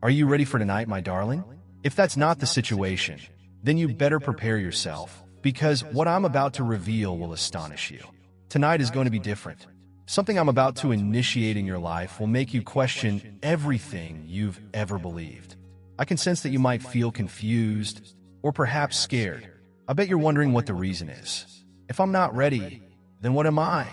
Are you ready for tonight, my darling? If that's not the situation, then you better prepare yourself, because what I'm about to reveal will astonish you. Tonight is going to be different. Something I'm about to initiate in your life will make you question everything you've ever believed. I can sense that you might feel confused or perhaps scared. I bet you're wondering what the reason is. If I'm not ready, then what am I?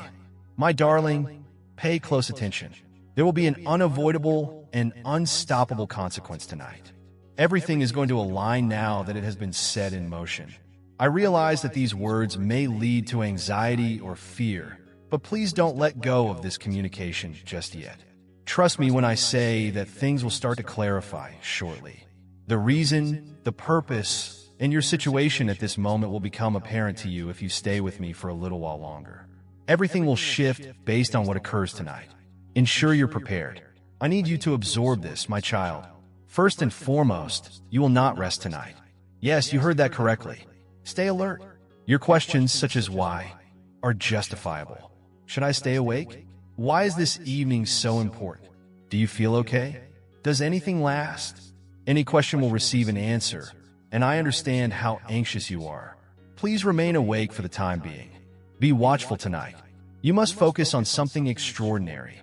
My darling, pay close attention. There will be an unavoidable and unstoppable consequence tonight. Everything is going to align now that it has been set in motion. I realize that these words may lead to anxiety or fear, but please don't let go of this communication just yet. Trust me when I say that things will start to clarify shortly. The reason, the purpose, and your situation at this moment will become apparent to you if you stay with me for a little while longer. Everything will shift based on what occurs tonight. Ensure you're prepared. I need you to absorb this, my child. First and foremost, you will not rest tonight. Yes, you heard that correctly. Stay alert. Your questions, such as why, are justifiable. Should I stay awake? Why is this evening so important? Do you feel okay? Does anything last? Any question will receive an answer, and I understand how anxious you are. Please remain awake for the time being. Be watchful tonight. You must focus on something extraordinary.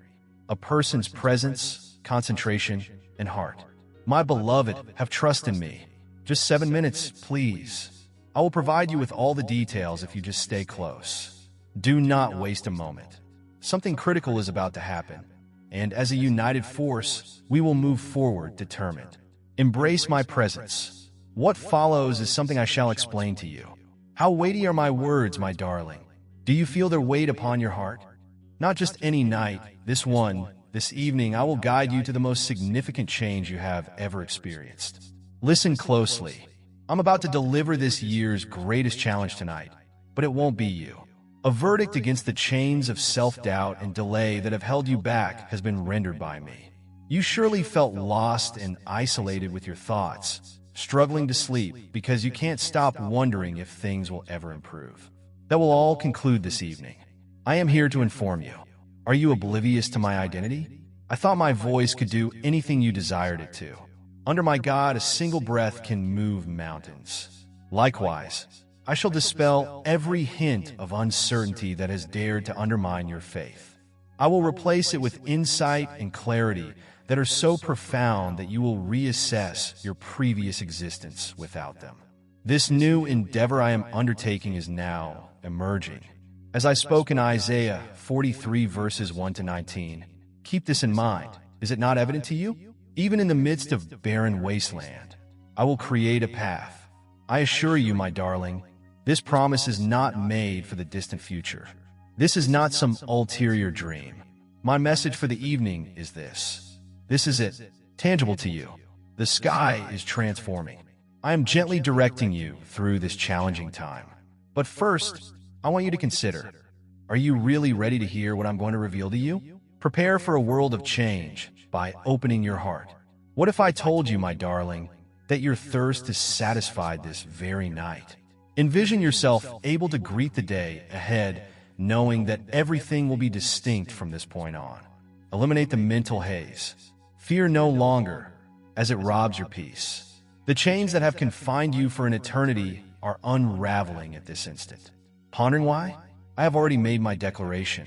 A person's presence, concentration, and heart. My beloved, have trust in me. Just 7 minutes, please. I will provide you with all the details if you just stay close. Do not waste a moment. Something critical is about to happen, and as a united force, we will move forward determined. Embrace my presence. What follows is something I shall explain to you. How weighty are my words, my darling? Do you feel their weight upon your heart? Not just any night, this evening, I will guide you to the most significant change you have ever experienced. Listen closely. I'm about to deliver this year's greatest challenge tonight, but it won't be you. A verdict against the chains of self-doubt and delay that have held you back has been rendered by me. You surely felt lost and isolated with your thoughts, struggling to sleep because you can't stop wondering if things will ever improve. That will all conclude this evening. I am here to inform you. Are you oblivious to my identity? I thought my voice could do anything you desired it to. Under my God, a single breath can move mountains. Likewise, I shall dispel every hint of uncertainty that has dared to undermine your faith. I will replace it with insight and clarity that are so profound that you will reassess your previous existence without them. This new endeavor I am undertaking is now emerging. As I spoke in Isaiah 43 verses 1 to 19, keep this in mind. Is it not evident to you? Even in the midst of barren wasteland, I will create a path. I assure you, my darling, this promise is not made for the distant future. This is not some ulterior dream. My message for the evening is this. This is it, tangible to you. The sky is transforming. I am gently directing you through this challenging time. But first, I want you to consider, are you really ready to hear what I'm going to reveal to you? Prepare for a world of change by opening your heart. What if I told you, my darling, that your thirst is satisfied this very night? Envision yourself able to greet the day ahead, knowing that everything will be distinct from this point on. Eliminate the mental haze. Fear no longer, as it robs your peace. The chains that have confined you for an eternity are unraveling at this instant. Pondering why? I have already made my declaration.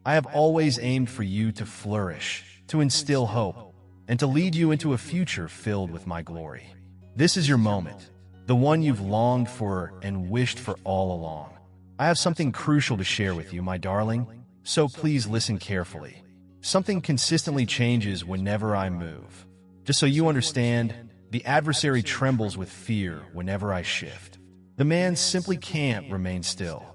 I have always aimed for you to flourish, to instill hope, and to lead you into a future filled with my glory. This is your moment, the one you've longed for and wished for all along. I have something crucial to share with you, my darling, so please listen carefully. Something consistently changes whenever I move. Just so you understand, the adversary trembles with fear whenever I shift. The man simply can't remain still.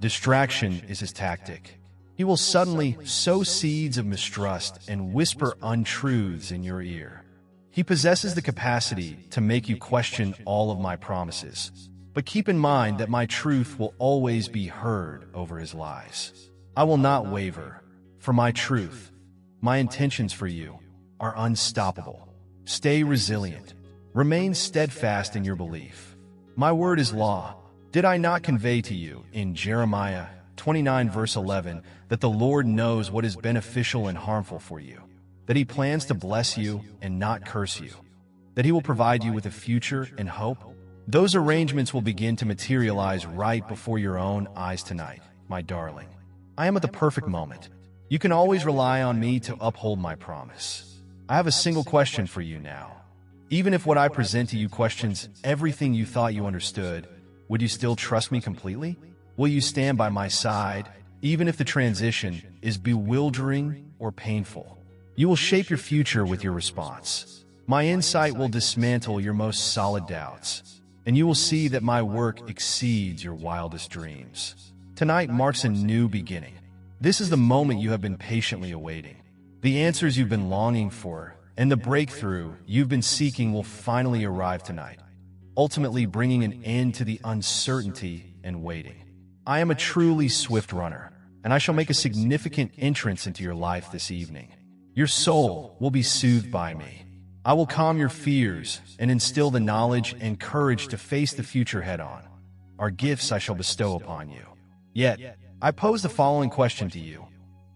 Distraction is his tactic. He will suddenly sow seeds of mistrust and whisper untruths in your ear. He possesses the capacity to make you question all of my promises. But keep in mind that my truth will always be heard over his lies. I will not waver, for my truth, my intentions for you, are unstoppable. Stay resilient. Remain steadfast in your belief. My word is law. Did I not convey to you in Jeremiah 29 verse 11 that the Lord knows what is beneficial and harmful for you? that He plans to bless you and not curse you, that He will provide you with a future and hope. Those arrangements will begin to materialize right before your own eyes tonight, my darling. I am at the perfect moment. You can always rely on me to uphold my promise. I have a single question for you now. Even if what I present to you questions everything you thought you understood, would you still trust me completely? Will you stand by my side, even if the transition is bewildering or painful? You will shape your future with your response. My insight will dismantle your most solid doubts, and you will see that my work exceeds your wildest dreams. Tonight marks a new beginning. This is the moment you have been patiently awaiting. The answers you've been longing for and the breakthrough you've been seeking will finally arrive tonight, ultimately bringing an end to the uncertainty and waiting. I am a truly swift runner, and I shall make a significant entrance into your life this evening. Your soul will be soothed by me. I will calm your fears and instill the knowledge and courage to face the future head-on. Our gifts I shall bestow upon you. Yet, I pose the following question to you.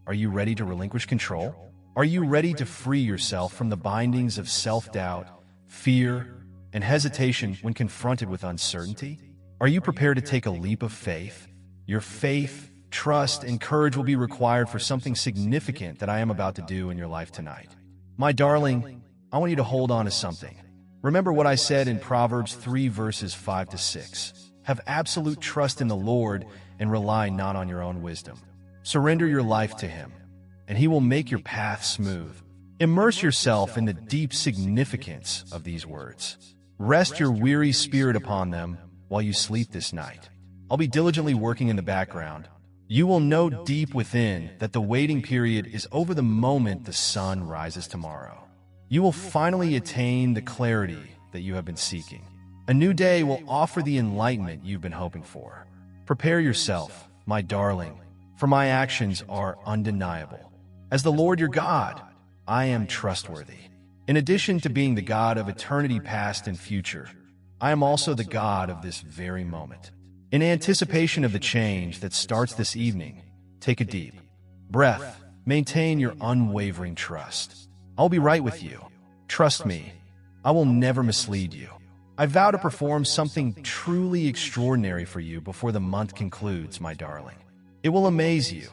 Are you ready to relinquish control? Are you ready to free yourself from the bindings of self-doubt, fear, and hesitation when confronted with uncertainty? Are you prepared to take a leap of faith? Your faith, trust, and courage will be required for something significant that I am about to do in your life tonight. My darling, I want you to hold on to something. Remember what I said in Proverbs 3 verses 5 to 6. Have absolute trust in the Lord and rely not on your own wisdom. Surrender your life to Him, and He will make your path smooth. Immerse yourself in the deep significance of these words. Rest your weary spirit upon them while you sleep this night. I'll be diligently working in the background. You will know deep within that the waiting period is over the moment the sun rises tomorrow. You will finally attain the clarity that you have been seeking. A new day will offer the enlightenment you've been hoping for. Prepare yourself, my darling, for my actions are undeniable. As the Lord your God, I am trustworthy. In addition to being the God of eternity past and future, I am also the God of this very moment. In anticipation of the change that starts this evening, take a deep breath. Maintain your unwavering trust. I'll be right with you. Trust me, I will never mislead you. I vow to perform something truly extraordinary for you before the month concludes, my darling. It will amaze you,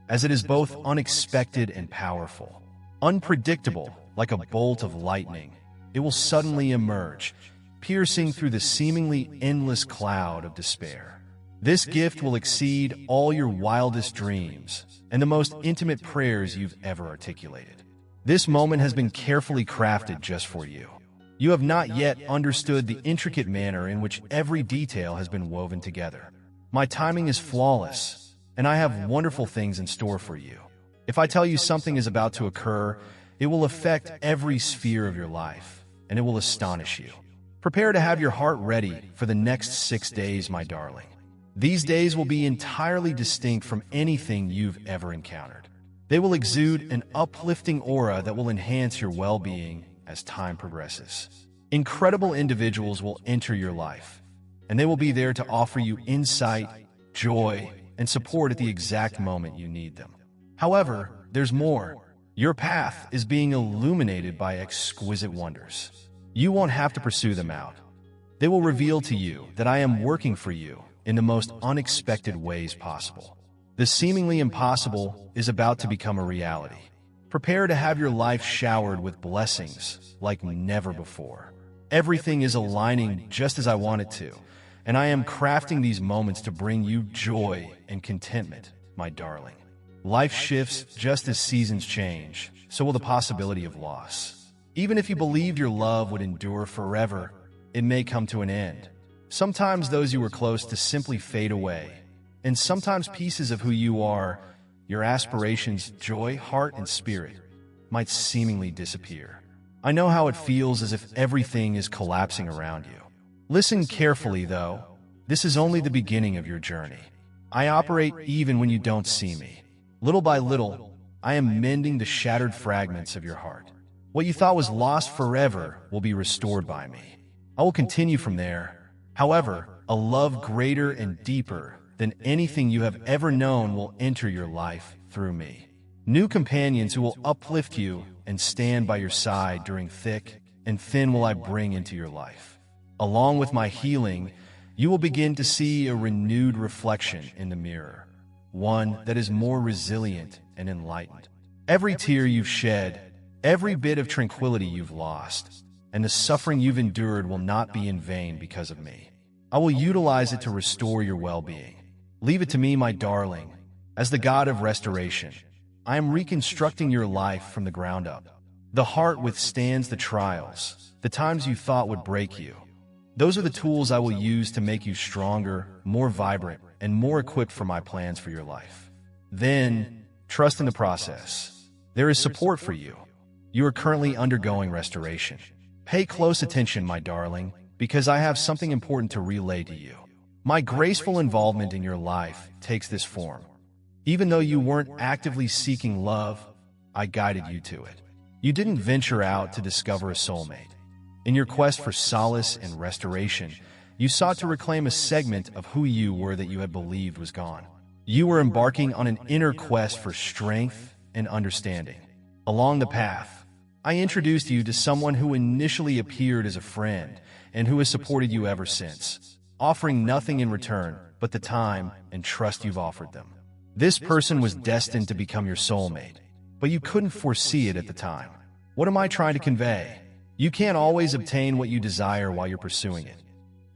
as it is both unexpected and powerful. Unpredictable, like a bolt of lightning, it will suddenly emerge, piercing through the seemingly endless cloud of despair. This gift will exceed all your wildest dreams and the most intimate prayers you've ever articulated. This moment has been carefully crafted just for you. You have not yet understood the intricate manner in which every detail has been woven together. My timing is flawless, and I have wonderful things in store for you. If I tell you something is about to occur, it will affect every sphere of your life, and it will astonish you. Prepare to have your heart ready for the next 6 days, my darling. These days will be entirely distinct from anything you've ever encountered. They will exude an uplifting aura that will enhance your well-being as time progresses. Incredible individuals will enter your life, and they will be there to offer you insight, joy, and support at the exact moment you need them. However, there's more. Your path is being illuminated by exquisite wonders. You won't have to pursue them out. They will reveal to you that I am working for you in the most unexpected ways possible. The seemingly impossible is about to become a reality. Prepare to have your life showered with blessings like never before. Everything is aligning just as I want it to, and I am crafting these moments to bring you joy and contentment, my darling. Life shifts just as seasons change, so will the possibility of loss. Even if you believed your love would endure forever, it may come to an end. Sometimes those you were close to simply fade away, and sometimes pieces of who you are, your aspirations, joy, heart, and spirit, might seemingly disappear. I know how it feels, as if everything is collapsing around you. Listen carefully, though. This is only the beginning of your journey. I operate even when you don't see me. Little by little, I am mending the shattered fragments of your heart. What you thought was lost forever will be restored by me. I will continue from there. However, a love greater and deeper than anything you have ever known will enter your life through me. New companions who will uplift you and stand by your side during thick and thin will I bring into your life. Along with my healing, you will begin to see a renewed reflection in the mirror, one that is more resilient and enlightened. Every tear you've shed, every bit of tranquility you've lost, and the suffering you've endured will not be in vain because of me. I will utilize it to restore your well-being. Leave it to me, my darling. As the God of restoration, I am reconstructing your life from the ground up. The heart withstands the trials, the times you thought would break you. Those are the tools I will use to make you stronger, more vibrant, and more equipped for my plans for your life. Then, trust in the process. There is support for you. You are currently undergoing restoration. Pay close attention, my darling, because I have something important to relay to you. My graceful involvement in your life takes this form. Even though you weren't actively seeking love, I guided you to it. You didn't venture out to discover a soulmate. In your quest for solace and restoration, you sought to reclaim a segment of who you were that you had believed was gone. You were embarking on an inner quest for strength and understanding. Along the path, I introduced you to someone who initially appeared as a friend and who has supported you ever since, offering nothing in return but the time and trust you've offered them. This person was destined to become your soulmate, but you couldn't foresee it at the time. What am I trying to convey? You can't always obtain what you desire while you're pursuing it.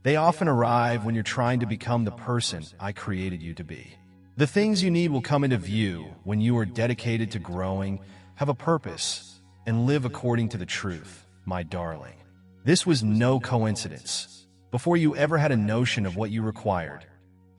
They often arrive when you're trying to become the person I created you to be. The things you need will come into view when you are dedicated to growing, have a purpose, and live according to the truth, my darling. This was no coincidence. Before you ever had a notion of what you required,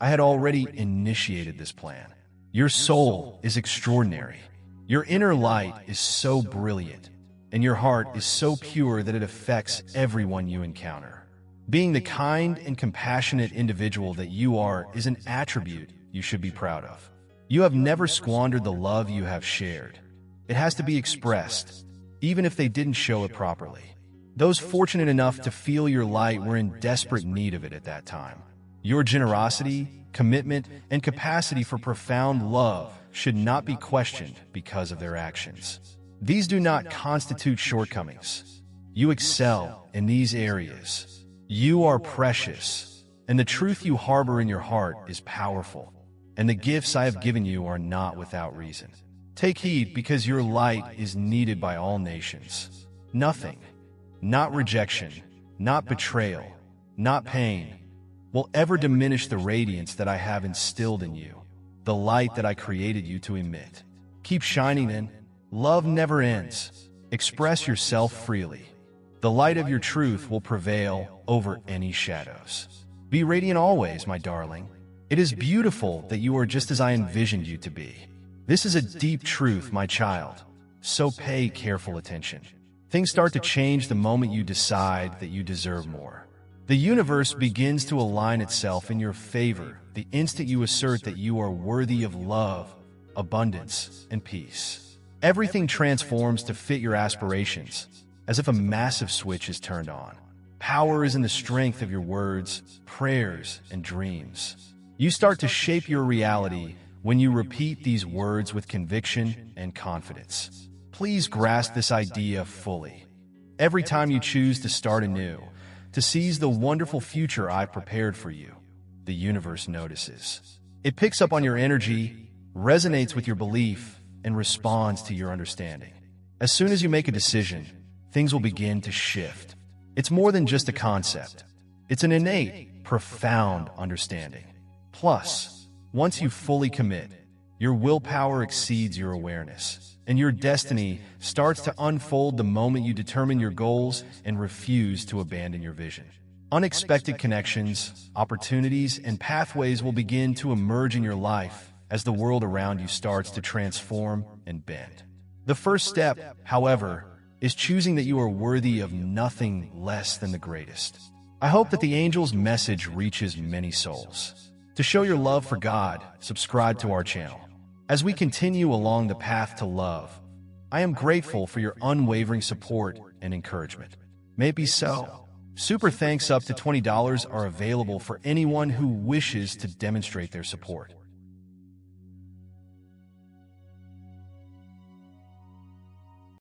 I had already initiated this plan. Your soul is extraordinary. Your inner light is so brilliant, and your heart is so pure that it affects everyone you encounter. Being the kind and compassionate individual that you are is an attribute you should be proud of. You have never squandered the love you have shared. It has to be expressed, even if they didn't show it properly. Those fortunate enough to feel your light were in desperate need of it at that time. Your generosity, commitment, and capacity for profound love should not be questioned because of their actions. These do not constitute shortcomings. You excel in these areas. You are precious, and the truth you harbor in your heart is powerful, and the gifts I have given you are not without reason. Take heed, because your light is needed by all nations. Nothing, not rejection, not betrayal, not pain, will ever diminish the radiance that I have instilled in you, the light that I created you to emit. Keep shining then. Love never ends. Express yourself freely. The light of your truth will prevail over any shadows. Be radiant always, my darling. It is beautiful that you are just as I envisioned you to be. This is a deep truth, my child, so pay careful attention. Things start to change the moment you decide that you deserve more. The universe begins to align itself in your favor the instant you assert that you are worthy of love, abundance, and peace. Everything transforms to fit your aspirations, as if a massive switch is turned on. Power is in the strength of your words, prayers, and dreams. You start to shape your reality when you repeat these words with conviction and confidence. Please grasp this idea fully. Every time you choose to start anew, to seize the wonderful future I've prepared for you, the universe notices. It picks up on your energy, resonates with your belief, and responds to your understanding. As soon as you make a decision, things will begin to shift. It's more than just a concept. It's an innate, profound understanding. Plus, once you fully commit, your willpower exceeds your awareness, and your destiny starts to unfold the moment you determine your goals and refuse to abandon your vision. Unexpected connections, opportunities, and pathways will begin to emerge in your life as the world around you starts to transform and bend. The first step, however, is choosing that you are worthy of nothing less than the greatest. I hope that the angel's message reaches many souls. To show your love for God, subscribe to our channel. As we continue along the path to love, I am grateful for your unwavering support and encouragement. May it be so. Super thanks up to $20 are available for anyone who wishes to demonstrate their support.